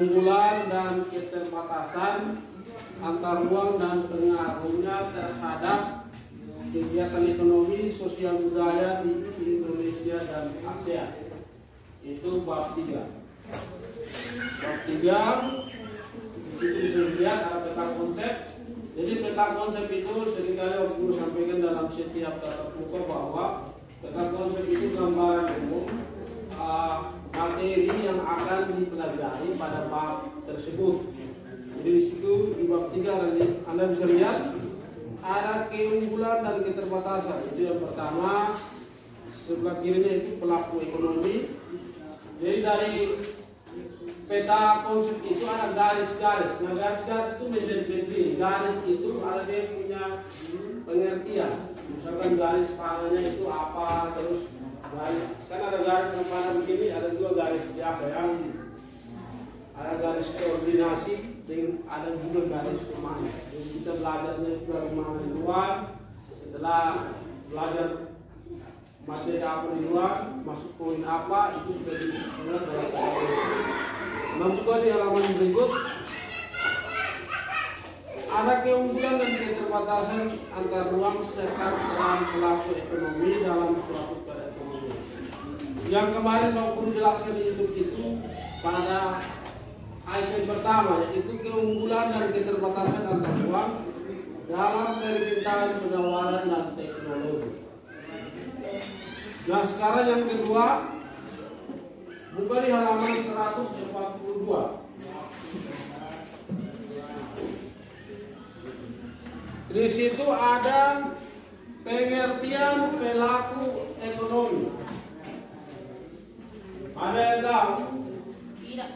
keunggulan dan keterbatasan antar ruang dan pengaruhnya terhadap kegiatan ekonomi, sosial budaya di Indonesia dan ASEAN. Itu bab 3. Bab 3 itu bisa dilihat ada peta konsep. Jadi peta konsep itu seringkali guru sampaikan dalam setiap tatap muka bahwa peta konsep itu gambaran umum materi yang akan dipelajari pada bab tersebut. Jadi di situ di bab 3 Anda bisa lihat ada keunggulan dan keterbatasan. Itu yang pertama, sebelah kirinya itu pelaku ekonomi. Jadi dari peta konsep itu ada garis-garis. Nah, garis-garis itu menjadi penting. Garis itu ada dia punya pengertian. Misalkan garis panahnya itu apa, terus garis, kan ada garis panah begini, ada juga garis biasa yang ada garis koordinasi, dan ada juga garis pemain. Jadi kita belajarnya juga mana di luar. Setelah belajar materi apa di luar, masuk poin apa, itu sudah dimuat dalam peta. Nah, juga di halaman berikut ada keunggulan dan keterbatasan antar ruang serta peran pelaku ekonomi dalam suatu perekonomian. Yang kemarin mau guru jelaskan di YouTube itu pada item pertama, yaitu keunggulan dan keterbatasan antar ruang dalam permintaan penawaran dan teknologi. Nah, sekarang yang kedua, buka di halaman 142. Di situ ada pengertian pelaku ekonomi. Ada yang tahu? Tidak.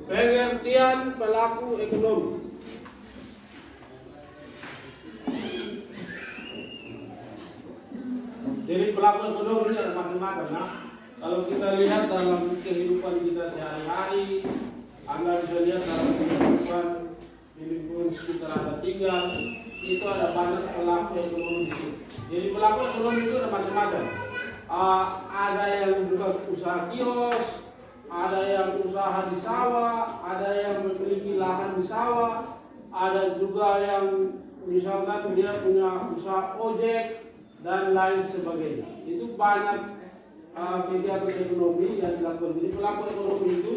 Pengertian pelaku ekonomi. Jadi pelaku ekonomi ada macam-macam. Nah, kalau kita lihat dalam kehidupan kita sehari-hari, Anda bisa lihat dalam kehidupan di lingkungan sekitar Anda tinggal, itu ada banyak pelaku ekonomi di situ. Jadi pelaku ekonomi itu ada macam-macam. Ada yang buka usaha kios, ada yang usaha di sawah, ada yang memiliki lahan di sawah, ada juga yang misalkan dia punya usaha ojek dan lain sebagainya. Itu banyak kegiatan ekonomi yang dilakukan. Jadi pelaku ekonomi itu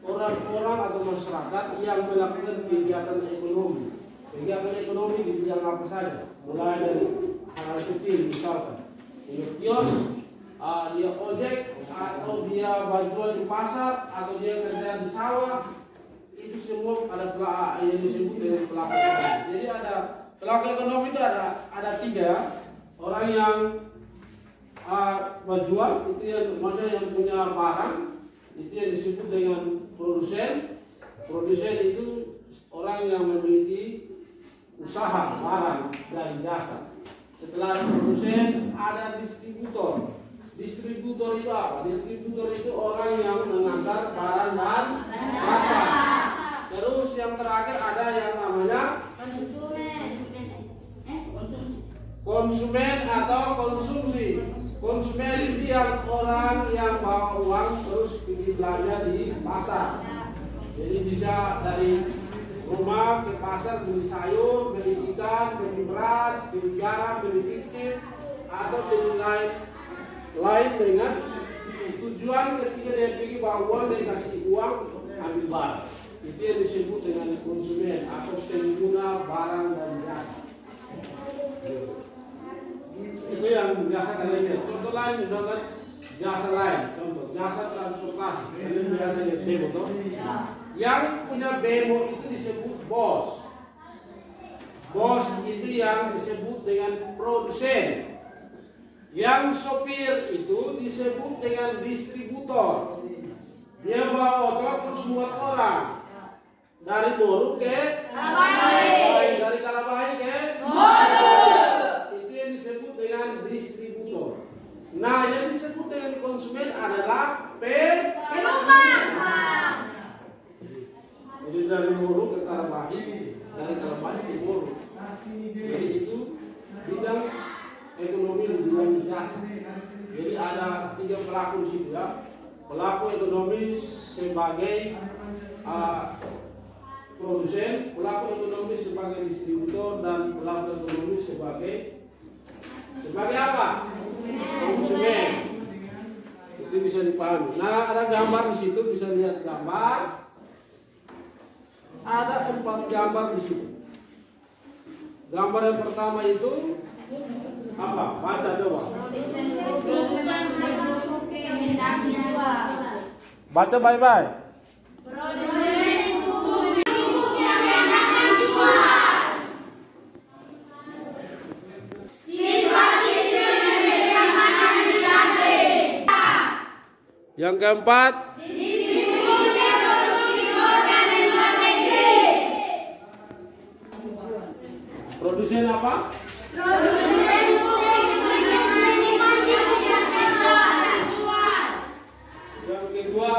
orang-orang atau masyarakat yang melakukan kegiatan ekonomi. Kegiatan ekonomi di bidang apa saja, mulai dari hal kecil misalkan dia kios, dia ojek, atau dia jual di pasar, atau dia kerja di sawah. Itu semua ada yang disebut dengan pelaku ekonomi. Jadi ada pelaku ekonomi itu ada 3. Orang yang menjual, itu yang maksudnya yang punya barang, itu yang disebut dengan produsen. Produsen itu orang yang memiliki usaha barang dan jasa. Setelah produsen ada distributor. Distributor itu apa? Distributor itu orang yang mengantar barang dan jasa. Terus yang terakhir ada yang namanya konsumen atau konsumsi. Konsumen itu yang orang yang bawa uang terus pergi belanja di pasar. Jadi bisa dari rumah ke pasar beli sayur, beli ikan, beli beras, beli garam, beli biskuit, atau beli lain dengan tujuan ketika dia pergi bawa uang, dia kasih uang ambil barang. Itu yang disebut dengan konsumen atau pengguna barang dan jasa. Itu yang biasa kalian lihat. Contoh lain misalkan jasa lain, contoh jasa transportasi. Kalian biasa lihat bemo toh? Yang punya bemo itu disebut bos. Bos itu yang disebut dengan produsen. Yang sopir itu disebut dengan distributor. Dia bawa otot terus muat orang. Dari Boru ke Kalabahi. Dari Kalabahi ke Boru. Itu yang disebut dengan distributor. Nah, yang disebut dengan konsumen adalah penumpang. Jadi dari Boru ke lagi dari Kalambani Timur. Jadi itu bidang ekonomi dan bidang jasa. Jadi ada 3 pelaku di situ ya. Pelaku ekonomi sebagai produsen, pelaku ekonomi sebagai distributor, dan pelaku ekonomi sebagai apa? Konsumen. Itu bisa dipahami. Nah, ada gambar di situ, bisa lihat gambar. Ada 4 gambar di situ. Gambar yang pertama itu apa? Baca coba. Baca bye-bye. Yang keempat, produsen apa? Yang kedua,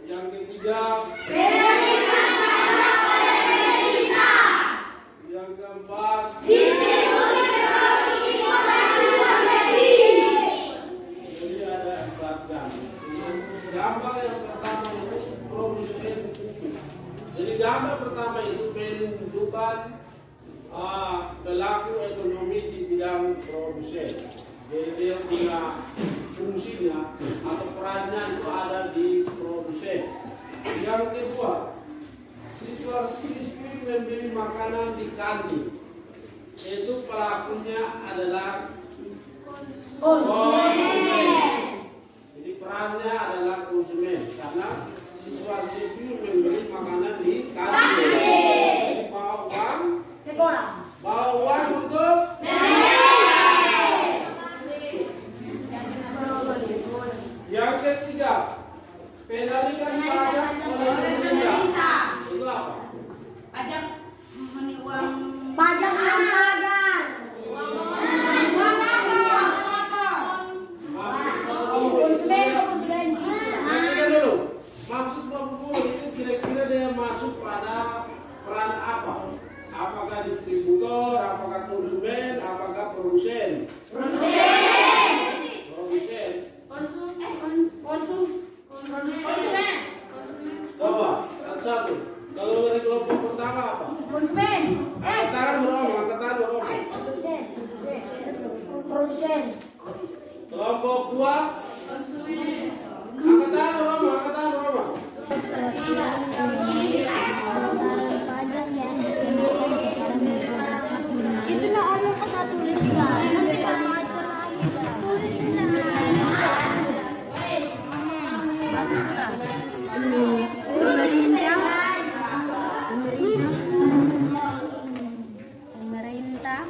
yang ketiga, yang keempat, jadi ada 4 gambar. Yang pertama itu produsen. Jadi gambar pertama itu menunjukkan pelaku ekonomi di bidang produsen. Jadi dia punya fungsinya atau perannya itu ada di produsen. Yang kedua, siswa-siswi membeli makanan di kantin. Itu pelakunya adalah konsumen. Jadi perannya adalah konsumen karena siswa-siswi membeli makanan di kantin. Jadi bawa uang sekolah. Bawa uang untuk yang ketiga, penarikan pajak oleh pemerintah. Itu apa? Pajak uang Pajak Nantikan dulu. Maksud pemukul itu kira-kira dia masuk pada peran apa? Apakah distributor, apakah konsumen, apakah produsen? konsumen. Coba, satu. Kalau dari kelompok pertama apa? konsumen. Angkat tangan berapa? Produsen. Kelompok 2. Angkat tangan berapa? Itu nak omong ke satu lagi lah. Nanti kamu ajar lagi lah. Bagus sudah. Pemerintah.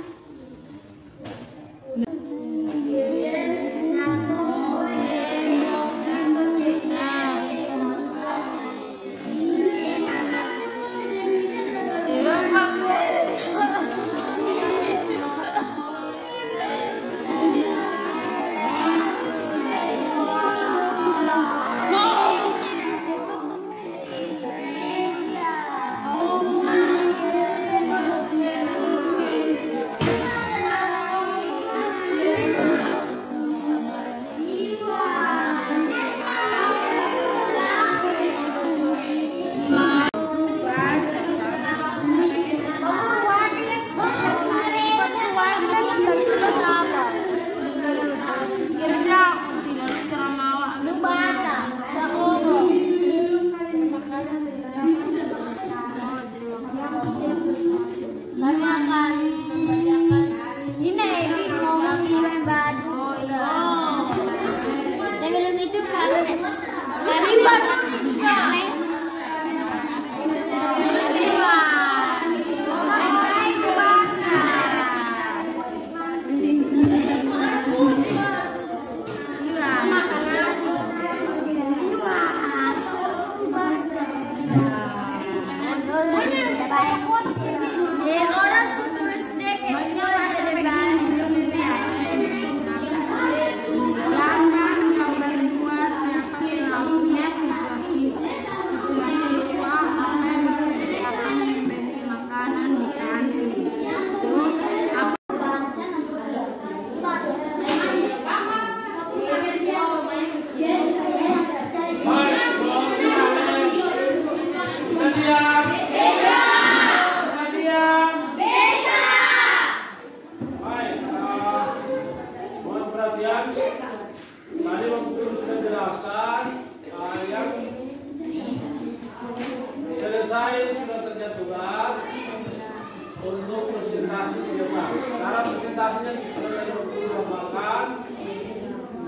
presentasinya sudah dari bahkan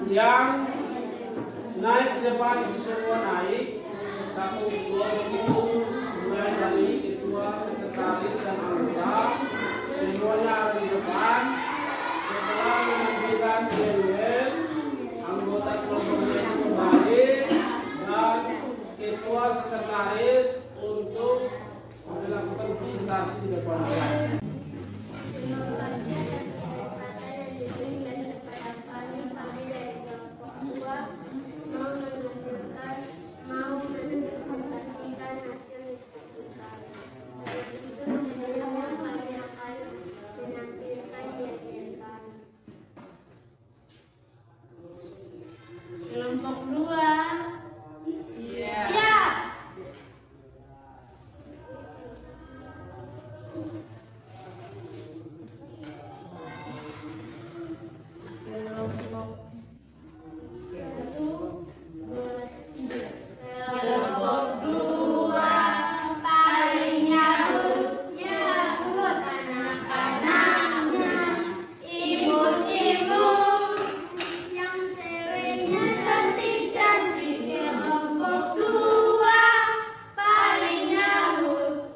yang naik ke depan semua naik 1, 2 begitu, mulai dari ketua, sekretaris dan anggota semuanya ada di depan. Setelah menunjukkan DWN, anggota kelompoknya kembali dan ketua sekretaris untuk melakukan presentasi di depan. Kelompok 2. Siap. Kelompok 2 paling nyabutnya buat anak-anaknya, ibu-ibu yang ceweknya cantik-cantik. Kelompok 2 paling nyabut.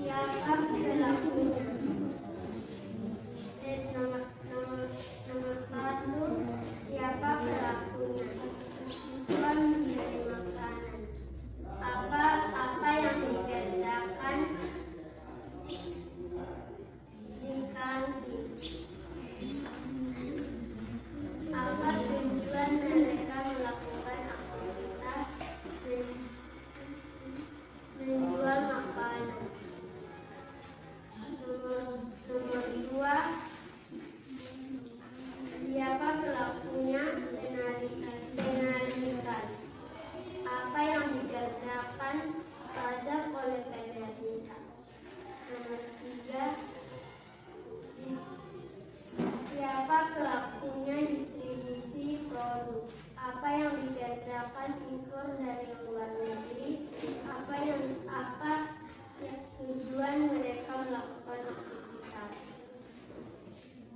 Siapa pelakunya? Nomor 1, siapa pelakunya? Siswa memberi makanan. Apa yang dikerjakan di kantin? Apa tujuan mereka melakukan aktivitas menjual makanan? Nomor 2, siapa pelakunya? Penarikan. Apa yang dikerjakan pajak oleh pemerintah? Nomor 3, siapa pelakunya? Distribusi produk. Apa yang dikerjakan impor dari luar negeri? Apa tujuan mereka melakukan aktivitas?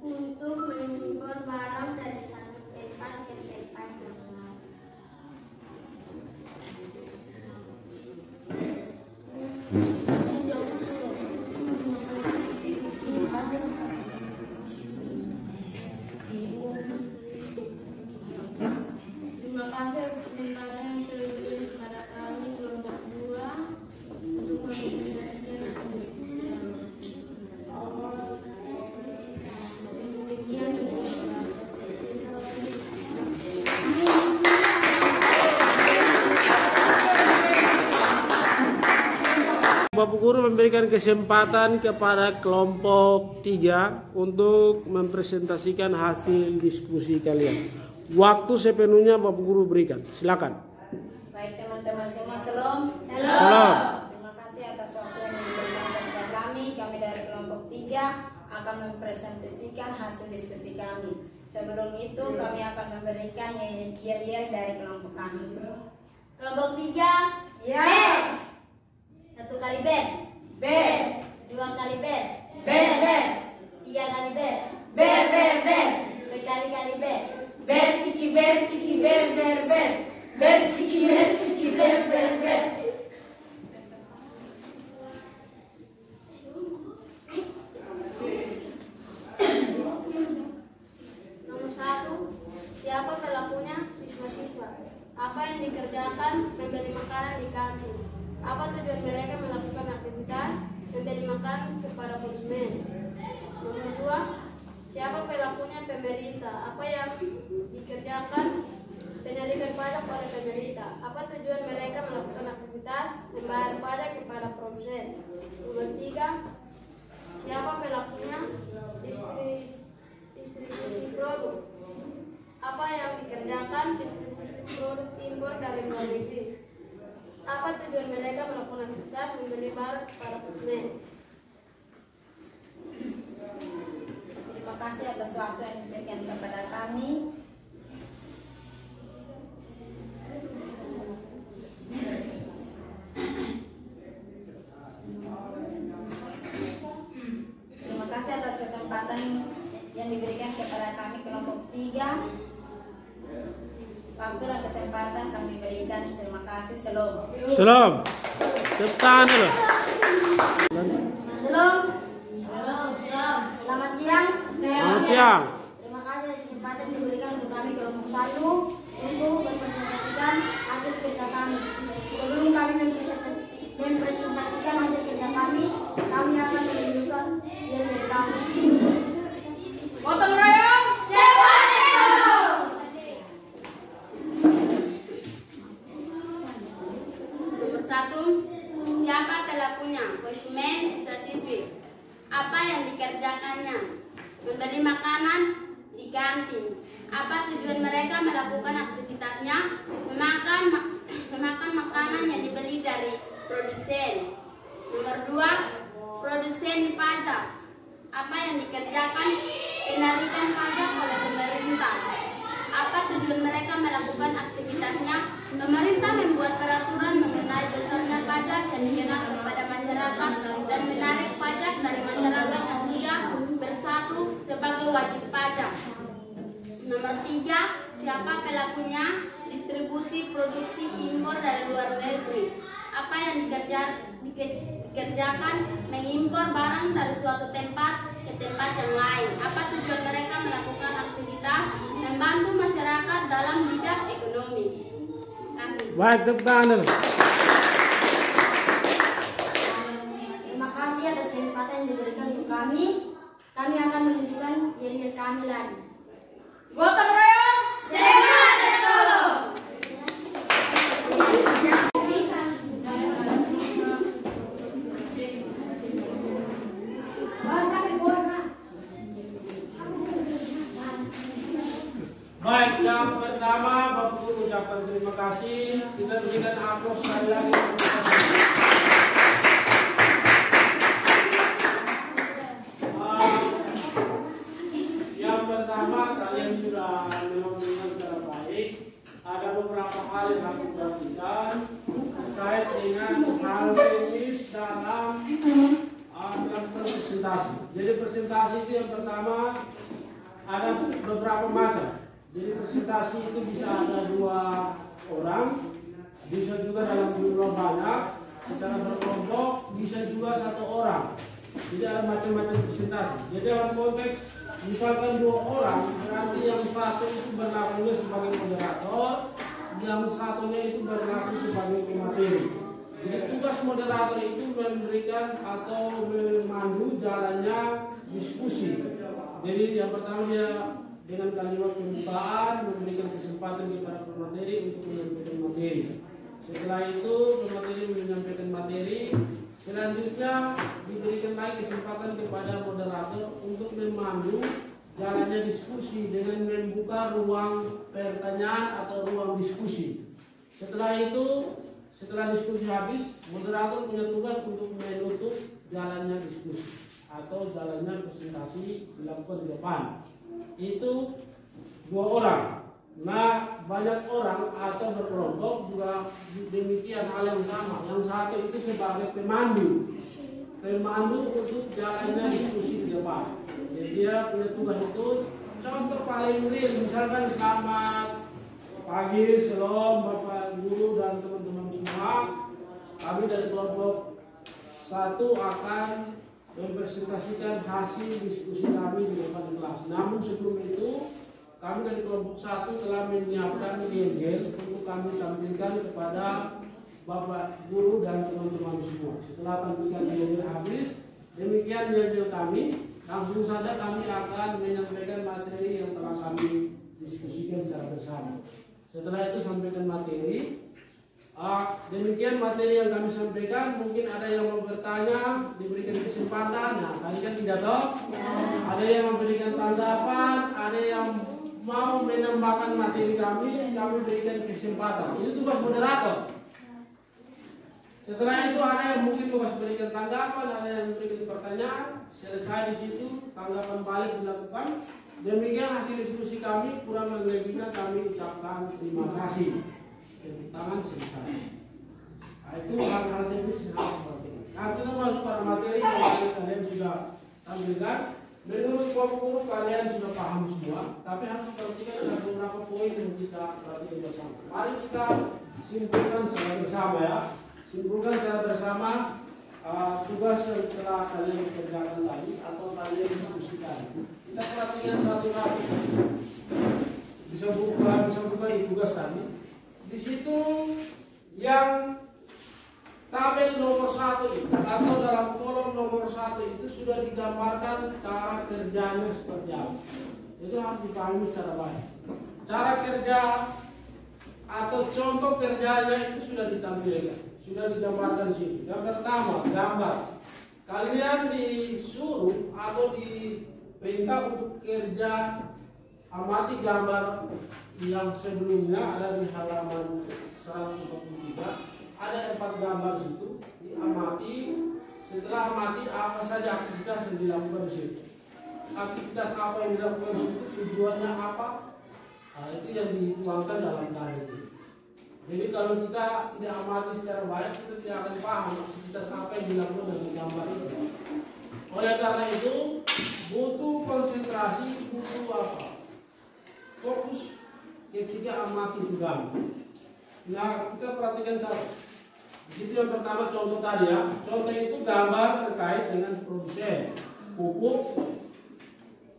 Untuk mengimpor barang dari satu tempat ke tempat yang lain. Terima kasih atas kesempatan yang telah diberikan kepada kami kelompok 2 untuk mempresentasikan hasil diskusi. Demikian. Bapak Guru memberikan kesempatan kepada kelompok 3 untuk mempresentasikan hasil diskusi kalian. Waktu sepenuhnya Bapak Guru berikan. Silakan. Baik teman-teman semua, salam. Salam. Terima kasih atas waktu yang diberikan kepada kami. Kami dari kelompok 3 akan mempresentasikan hasil diskusi kami. Sebelum itu kami akan memberikan yel-yel dari kelompok kami. Kelompok 3. Ya. 1 kali ber. Ber. 2 kali ber. Ber, ber. 3 kali ber. Ber, ber, ber. Berkali-kali ber. Ber, ciki, ber, ber, ber. Ber, ciki, ber, ber, ber. Nomor 1, siapa pelakunya? Siswa-siswa. Apa yang dikerjakan? Membeli makanan di kantin. Apa tujuan mereka melakukan aktivitas? Membeli makanan kepada konsumen. Nomor 2, siapa pelakunya? Pemerintah. Apa yang dikerjakan? Penerimaan pajak oleh pemerintah. Apa tujuan mereka melakukan aktivitas? Membayar pajak kepada produsen. Nomor 3, siapa pelakunya? Distribusi produk. Apa yang dikerjakan? Distribusi produk impor dari luar negeri. Apa tujuan mereka melakukan aktivitas? Membeli barang kepada konsumen. Terima kasih atas waktu yang diberikan kepada kami. Waktu dan kesempatan kami berikan. Terima kasih. Shalom. Shalom. Tepuk tangan dulu. Shalom. Shalom. Selamat siang. Selamat siang. Terima kasih atas kesempatan yang diberikan untuk kami kelompok 1 untuk mempresentasikan hasil kerja kami. Sebelum kami mempresentasikan hasil kerja kami akan menunjukkan dari kami. Gotong royong, sebuah ekonomi. Nomor 1, siapa pelakunya? Konsumen siswa-siswi. Apa yang dikerjakannya? Membeli makanan di kantin. Apa tujuan mereka melakukan aktivitasnya? Memakan makanan yang dibeli dari produsen. Nomor 2, produsen pajak. Apa yang dikerjakan? Penarikan pajak oleh pemerintah. Apa tujuan mereka melakukan aktivitasnya? Pemerintah membuat peraturan mengenai besarnya pajak yang dikenakan kepada masyarakat dan menarik pajak dari masyarakat yang sudah bersatu sebagai wajib pajak. Nomor 3, siapa pelakunya? Distribusi produksi impor dari luar negeri. Apa yang dikerjakan? Mengimpor barang dari suatu tempat ke tempat yang lain. Apa tujuan mereka melakukan aktivitas? Membantu masyarakat dalam bidang ekonomi. Terima kasih. Baik, tepuk tangan dulu. Terima kasih atas kesempatan yang diberikan untuk kami. Kami akan menunjukkan yel-yel kami lagi. Gotong royong, semangat ekonomi. Baik, yang pertama Bapak Guru ucapkan terima kasih. Kita berikan aplaus sekali lagi. Yang pertama, kalian sudah mendengar secara baik. Ada beberapa hal yang harus diperhatikan terkait dengan hal teknis dalam presentasi. Jadi presentasi itu yang pertama ada beberapa macam. Jadi presentasi itu bisa ada 2 orang, bisa juga dalam jumlah banyak, secara berkelompok, bisa juga 1 orang. Jadi ada macam-macam presentasi. Jadi dalam konteks misalkan 2 orang, berarti yang satu itu berlakunya sebagai moderator, yang satunya itu berlaku sebagai pemateri. Jadi tugas moderator itu memberikan atau memandu jalannya diskusi. Jadi yang pertama dia dengan kalimat pembukaan memberikan kesempatan kepada pemateri untuk menyampaikan materi. Setelah itu pemateri menyampaikan materi, selanjutnya diberikan lagi kesempatan kepada moderator untuk memandu jalannya diskusi dengan membuka ruang pertanyaan atau ruang diskusi. Setelah itu, setelah diskusi habis, moderator punya tugas untuk menutup jalannya diskusi atau jalannya presentasi dilakukan di depan. Itu 2 orang. Nah, banyak orang atau berkelompok juga demikian hal yang sama. Yang satu itu sebagai pemandu untuk jalannya diskusi di depan. Jadi dia punya tugas itu. Contoh paling real, misalkan selamat pagi, shalom Bapak Guru dan teman-teman semua. Kami dari kelompok 1 akan mempresentasikan hasil diskusi kami di depan kelas. Namun sebelum itu, kami dari kelompok 1 telah menyiapkan yel-yel untuk kami tampilkan kepada Bapak Guru dan teman-teman semua. Setelah tampilkan yel-yel habis, demikian yel-yel kami, langsung saja kami akan menyampaikan materi yang telah kami diskusikan secara bersama. Setelah itu sampaikan materi. Demikian materi yang kami sampaikan. Mungkin ada yang mau bertanya, diberikan kesempatan. Nah, tadi kan pidato, ada yang memberikan tanggapan, ada yang mau menambahkan materi kami berikan kesempatan. Ini tugas moderator. Setelah itu ada yang mungkin tugas berikan tanggapan, ada yang memberikan pertanyaan. Selesai di situ, tanggapan balik dilakukan. Demikian hasil diskusi kami. Kurang lebihnya kami ucapkan terima kasih. Tepuk tangan selesai. Nah, itu hal-hal teknis yang harus diperhatikan. Nah, kita masuk pada materi yang kalian sudah tampilkan. Menurut guru kalian sudah paham semua, tapi harus perhatikan ada beberapa poin yang kita perhatikan bersama. Mari kita simpulkan secara bersama ya. Simpulkan secara bersama tugas yang telah kalian kerjakan tadi atau kalian diskusikan. Kita perhatikan satu-satu. Bisa buka di tugas tadi. Di situ yang tabel nomor 1 itu atau dalam kolom nomor 1 itu sudah digambarkan cara kerjanya seperti apa. Itu harus dipahami secara baik. Cara kerja atau contoh kerjanya itu sudah ditampilkan, sudah digambarkan di sini. Yang pertama, gambar. Kalian disuruh atau diperintah untuk kerja, amati gambar yang sebelumnya ada di halaman 143. Ada 4 gambar di situ, diamati. Setelah amati apa saja aktivitas yang dilakukan di situ. Aktivitas apa yang dilakukan di situ, tujuannya apa? Nah, itu yang dituangkan dalam tanda itu. Jadi kalau kita tidak amati secara baik, kita tidak akan paham aktivitas apa yang dilakukan dengan gambar itu. Oleh karena itu, butuh konsentrasi, butuh apa? Fokus ketika amati itu gambar. Nah, kita perhatikan satu. Di situ yang pertama contoh tadi ya. Contoh itu gambar terkait dengan produsen pupuk,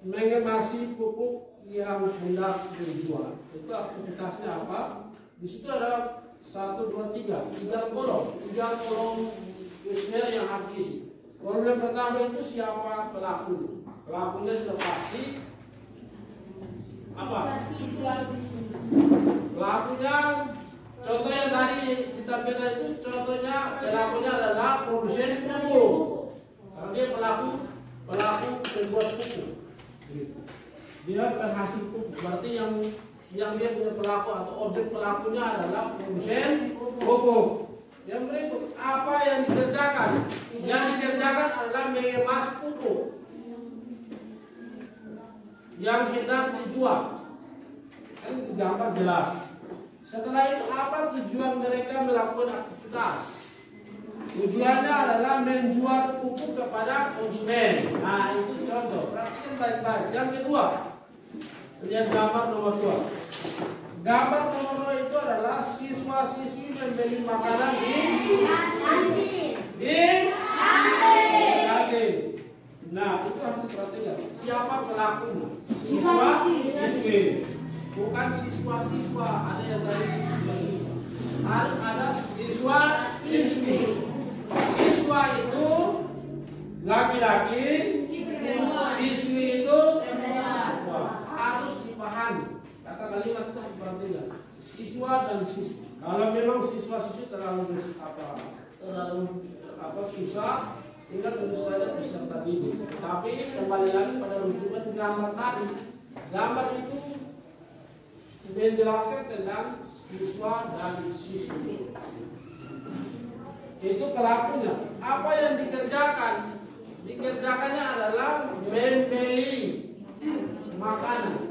mengemasi pupuk yang hendak dijual. Itu aktivitasnya apa? Di situ ada 1, 2, 3 kolom, 3 kolom kuesioner yang harus diisi. Kolom yang pertama itu siapa pelaku? Pelakunya sudah pasti apa? Pelakunya, contoh yang tadi ditampilkan itu contohnya pelakunya adalah produsen pupuk. Karena dia pelaku pembuat pupuk. Dia penghasil pupuk. Berarti yang dia punya pelaku atau objek pelakunya adalah produsen pupuk. Yang berikut, apa yang dikerjakan? Yang dikerjakan adalah mengemas pupuk yang hendak dijual. Kan gambar jelas. Setelah itu apa tujuan mereka melakukan aktivitas? Tujuannya adalah menjual pupuk kepada konsumen. Nah, itu contoh. Perhatikan baik-baik. Yang kedua, lihat gambar nomor 2. Gambar nomor 2 itu adalah siswa-siswi membeli makanan di kantin. Nah, itu harus diperhatikan. Siapa pelakunya? Siswa-siswi. Bukan siswa-siswa, ada yang dari siswa-siswa. Harus ada siswa-siswi. Siswa itu laki-laki, siswi itu perempuan. Harus dipahami. Kata kalimat itu harus diperhatikan. Siswa dan siswi. Kalau memang siswa-siswi terlalu susah, tinggal tulis saja peserta didik. Tapi kembali lagi pada rujukan gambar tadi. Gambar itu menjelaskan tentang siswa dan siswi. Itu pelakunya. Apa yang dikerjakan? Dikerjakannya adalah membeli makanan.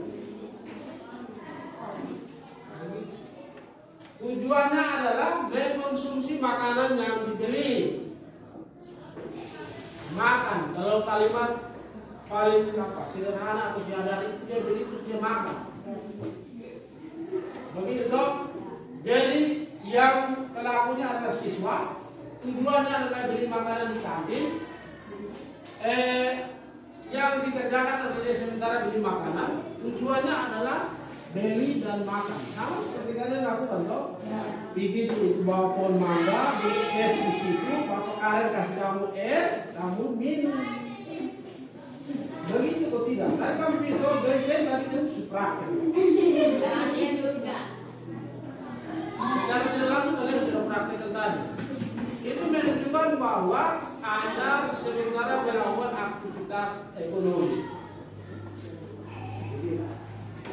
Tujuannya adalah mengkonsumsi makanan yang dibeli. Makan. Kalau kalimat paling sederhana atau sederhana itu dia beli terus dia makan. Begitu dong. Jadi yang pelakunya adalah siswa. Tujuannya adalah beli makanan di kantin. Yang dikerjakan adalah sementara beli makanan. Tujuannya adalah beli dan makan. Sama seperti kalian lakukan toh. Bibi itu bawa pohon mangga, beli es di situ, bapak kalian kasih kamu es, kamu minum. Begitu kok tidak? Tadi kamu itu dosen tadi kan supraktir. Secara tidak langsung kalian sudah praktekkan tadi. Itu menunjukkan bahwa Anda sementara melakukan aktivitas ekonomi.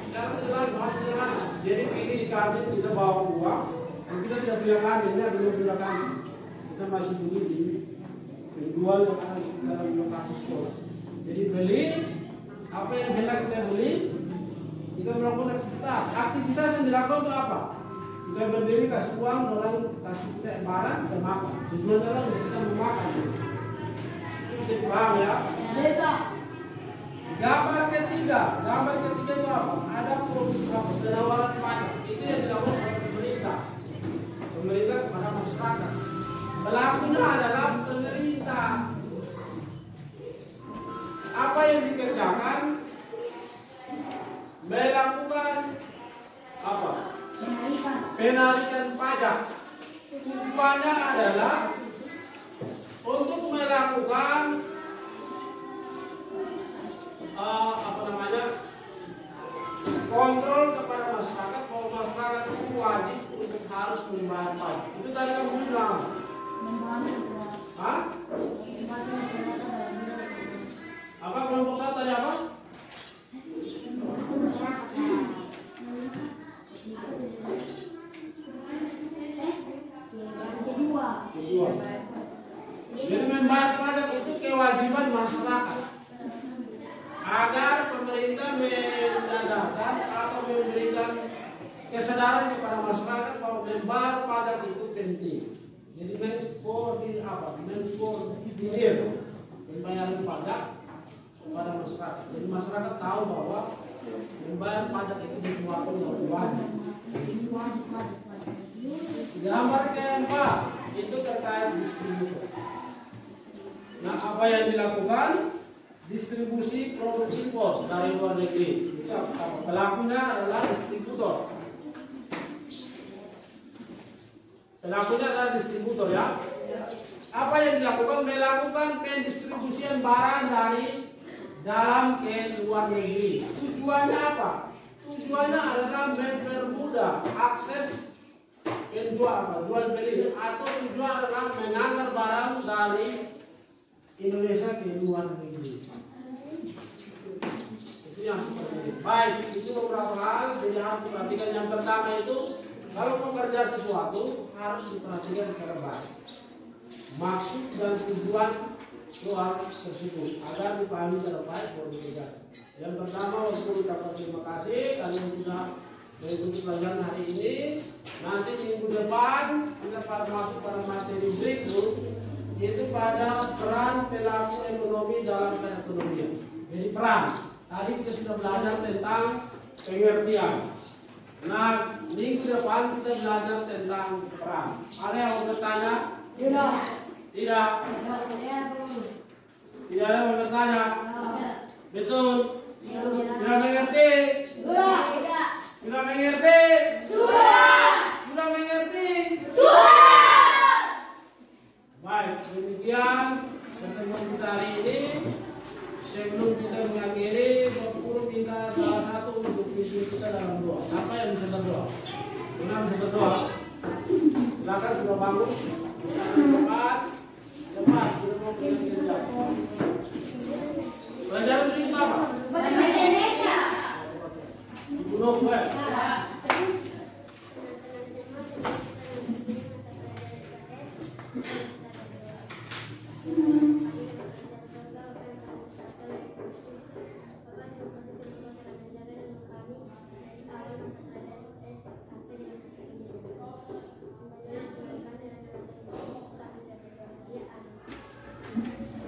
Secara tidak langsung harus jelas. Jadi ini di kantin kita bawa uang, kita tidak punya kantin, kita belum punya kantin. Kita masih beli di penjual yang ada di dalam lokasi sekolah. Jadi beli apa yang hendak kita beli, kita melakukan aktivitas. Aktivitas yang dilakukan untuk apa? Kita berdiri kasih uang, orang kasih kita barang, kita makan. Tujuannya adalah untuk kita memakan. Itu bisa paham ya? Gambar ketiga itu apa? Ada penawaran pajak. Itu yang dilakukan oleh pemerintah kepada masyarakat. Pelakunya adalah pemerintah. Apa yang dikerjakan? Melakukan apa? Penarikan pajak. Tujuannya adalah untuk melakukan kontrol kepada masyarakat bahwa masyarakat itu wajib untuk harus membayar pajak. Itu tadi kamu bilang. Hah? Apa kelompok satu tadi apa? Kedua. Jadi membayar pajak itu kewajiban masyarakat. Agar pemerintah menyadarkan atau memberikan kesadaran kepada masyarakat bahwa membayar pajak itu penting. Jadi mengkoordinir pembayaran pajak kepada masyarakat. Jadi masyarakat tahu bahwa membayar pajak itu sesuatu yang wajib. Gambar keempat itu terkait distributor. Nah, apa yang dilakukan? Distribusi produk impor dari luar negeri. Pelakunya adalah distributor. Ya. Apa yang dilakukan? Melakukan pendistribusian barang dari dalam ke luar negeri. Tujuannya apa? Tujuannya adalah mempermudah akses jual beli, atau tujuan adalah mengantar barang dari Indonesia ke luar negeri. Itu yang seperti itu. Baik, itu beberapa hal. Jadi harus diperhatikan. Yang pertama itu, kalau mengerja sesuatu harus diperhatikan secara baik. Maksud dan tujuan soal tersebut agar dipahami secara baik baru dikerjakan. Yang pertama, untuk ucapkan terima kasih kalian sudah mengikuti pelajaran hari ini. Nanti minggu depan kita masuk pada materi berikut, yaitu pada peran pelaku ekonomi dalam perekonomian. Jadi peran. Tadi kita sudah belajar tentang pengertian. Nah, minggu depan kita belajar tentang peran. Ada yang mau bertanya? Tidak. Tidak. Tidak ada yang bertanya? Betul. Sudah mengerti? Sudah. Sudah mengerti? Sudah. Sudah mengerti? Sudah. Baik, demikian pertemuan kita hari ini. Sebelum kita mengakhiri, Bapak minta salah satu untuk pimpin kita dalam doa. Siapa yang bisa berdoa? Benar bisa berdoa? Silakan sudah bangun. Cepat, sudah mau kerja. Pelajaran ini apa? Bahasa Indonesia. Ibu Novel.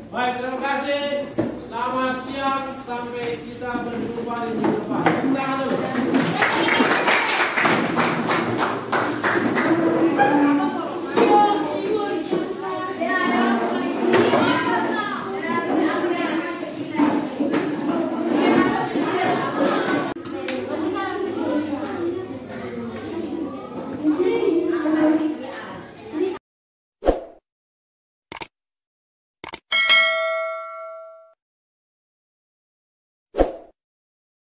Baik, terima kasih. Selamat siang. Sampai kita berjumpa di minggu depan.